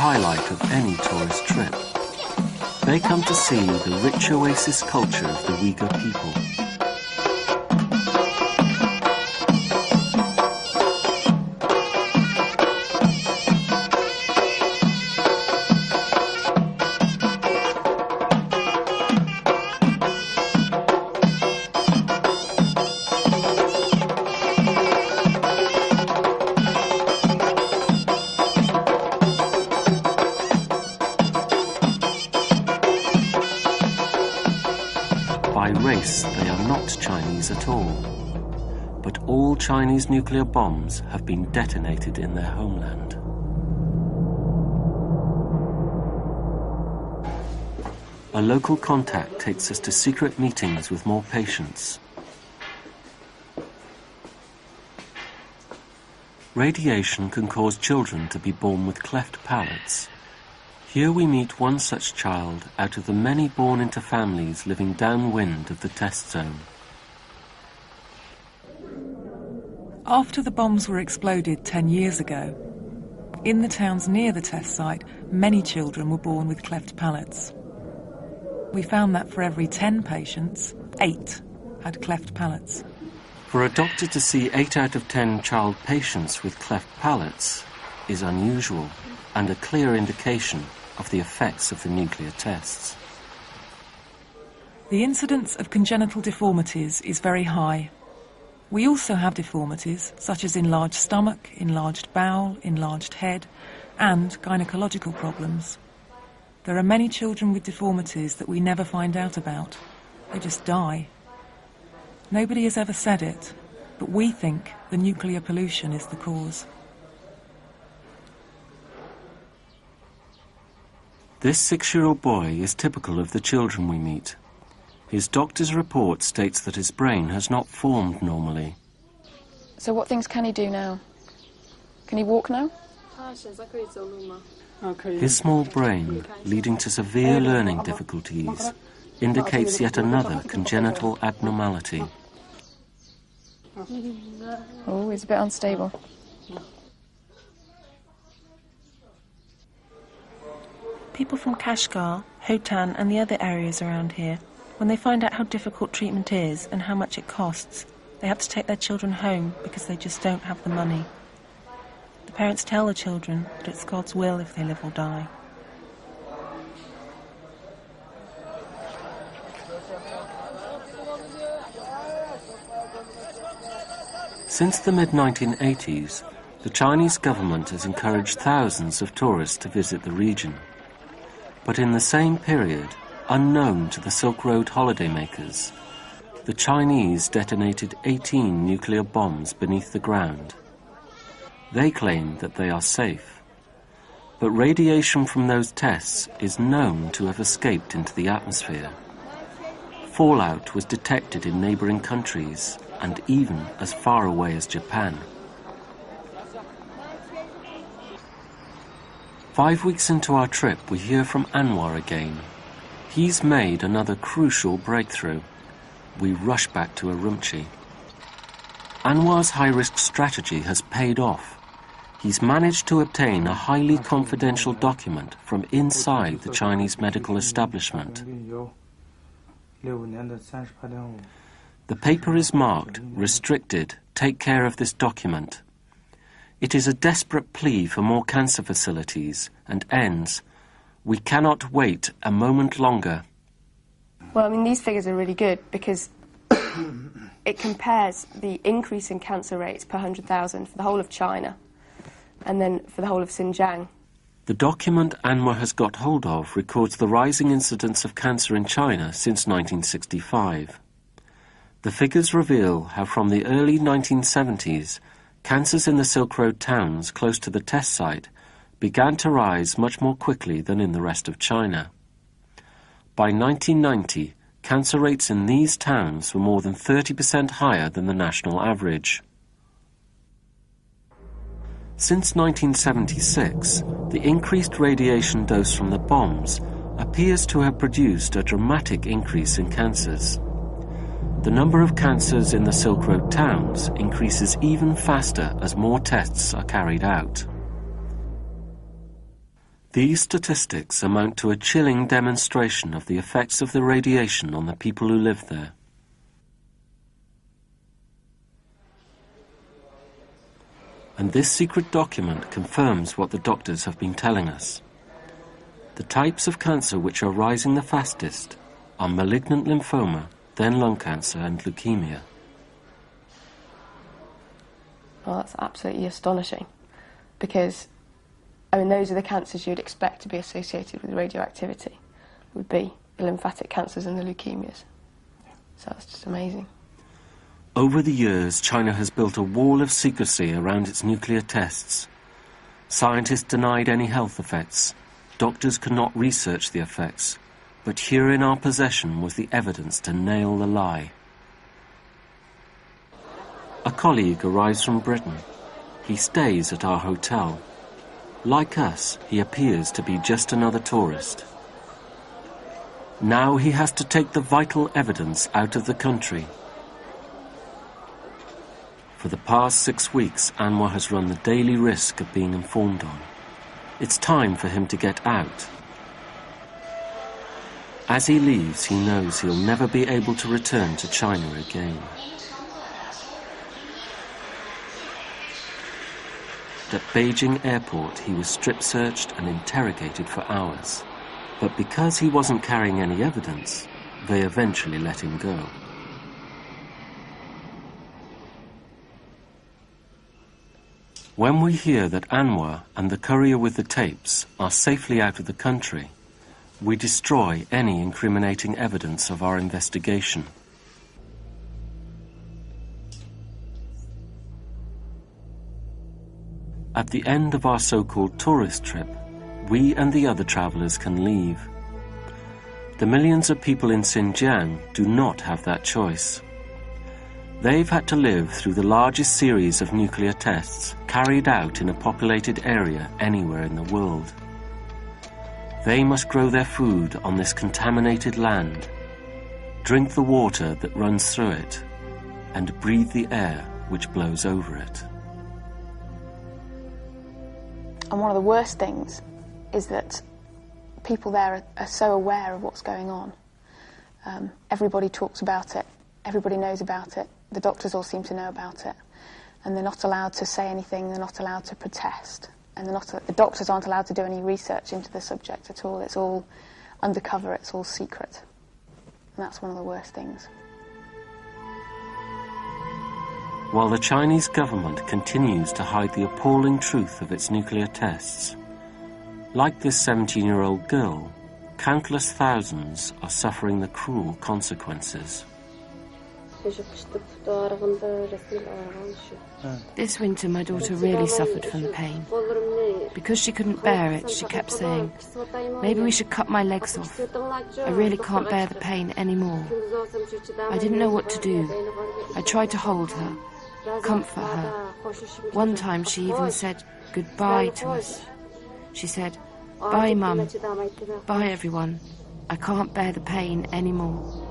highlight of any tourist trip. They come to see the rich oasis culture of the Uyghur people. By race, they are not Chinese at all. But all Chinese nuclear bombs have been detonated in their homeland. A local contact takes us to secret meetings with more patients. Radiation can cause children to be born with cleft palates. Here we meet one such child out of the many born into families living downwind of the test zone. After the bombs were exploded 10 years ago, in the towns near the test site, many children were born with cleft palates. We found that for every 10 patients, 8 had cleft palates. For a doctor to see 8 out of 10 child patients with cleft palates is unusual and a clear indication of the effects of the nuclear tests. The incidence of congenital deformities is very high. We also have deformities such as enlarged stomach, enlarged bowel, enlarged head, and gynecological problems. There are many children with deformities that we never find out about. They just die. Nobody has ever said it, but we think the nuclear pollution is the cause. This 6-year-old boy is typical of the children we meet. His doctor's report states that his brain has not formed normally. So what things can he do now? Can he walk now? His small brain, leading to severe learning difficulties, indicates yet another congenital abnormality. Oh, he's a bit unstable. People from Kashgar, Hotan and the other areas around here, when they find out how difficult treatment is and how much it costs, they have to take their children home because they just don't have the money. The parents tell the children that it's God's will if they live or die. Since the mid-1980s, the Chinese government has encouraged thousands of tourists to visit the region. But in the same period, unknown to the Silk Road holidaymakers, the Chinese detonated 18 nuclear bombs beneath the ground. They claim that they are safe, but radiation from those tests is known to have escaped into the atmosphere. Fallout was detected in neighboring countries and even as far away as Japan. 5 weeks into our trip, we hear from Anwar again. He's made another crucial breakthrough. We rush back to Urumqi. Anwar's high-risk strategy has paid off. He's managed to obtain a highly confidential document from inside the Chinese medical establishment. The paper is marked, restricted, take care of this document. It is a desperate plea for more cancer facilities and ends, we cannot wait a moment longer. Well, I mean, these figures are really good because it compares the increase in cancer rates per 100,000 for the whole of China and then for the whole of Xinjiang. The document Anwar has got hold of records the rising incidence of cancer in China since 1965. The figures reveal how from the early 1970s, cancers in the Silk Road towns close to the test site began to rise much more quickly than in the rest of China. By 1990, cancer rates in these towns were more than 30% higher than the national average. Since 1976, the increased radiation dose from the bombs appears to have produced a dramatic increase in cancers. The number of cancers in the Silk Road towns increases even faster as more tests are carried out. These statistics amount to a chilling demonstration of the effects of the radiation on the people who live there. And this secret document confirms what the doctors have been telling us. The types of cancer which are rising the fastest are malignant lymphoma, then lung cancer and leukemia. Well, that's absolutely astonishing, because, I mean, those are the cancers you'd expect to be associated with radioactivity, would be the lymphatic cancers and the leukemias. So that's just amazing. Over the years, China has built a wall of secrecy around its nuclear tests. Scientists denied any health effects. Doctors could not research the effects. But here in our possession was the evidence to nail the lie. A colleague arrives from Britain. He stays at our hotel. Like us, he appears to be just another tourist. Now he has to take the vital evidence out of the country. For the past 6 weeks, Anwar has run the daily risk of being informed on. It's time for him to get out. As he leaves, he knows he'll never be able to return to China again. At Beijing airport, he was strip-searched and interrogated for hours. But because he wasn't carrying any evidence, they eventually let him go. When we hear that Anwar and the courier with the tapes are safely out of the country, we destroy any incriminating evidence of our investigation. At the end of our so-called tourist trip, we and the other travelers can leave. The millions of people in Xinjiang do not have that choice. They've had to live through the largest series of nuclear tests carried out in a populated area anywhere in the world. They must grow their food on this contaminated land, drink the water that runs through it, and breathe the air which blows over it. And one of the worst things is that people there are so aware of what's going on. Everybody talks about it, everybody knows about it, the doctors all seem to know about it, and they're not allowed to say anything, they're not allowed to protest, and the doctors aren't allowed to do any research into the subject at all. It's all undercover, it's all secret. And that's one of the worst things. While the Chinese government continues to hide the appalling truth of its nuclear tests, like this 17-year-old girl, countless thousands are suffering the cruel consequences. This winter my daughter really suffered from the pain. Because she couldn't bear it, she kept saying, "Maybe we should cut my legs off. I really can't bear the pain anymore." I didn't know what to do. I tried to hold her, comfort her. One time she even said goodbye to us. She said, "Bye, Mum. Bye, everyone. I can't bear the pain anymore."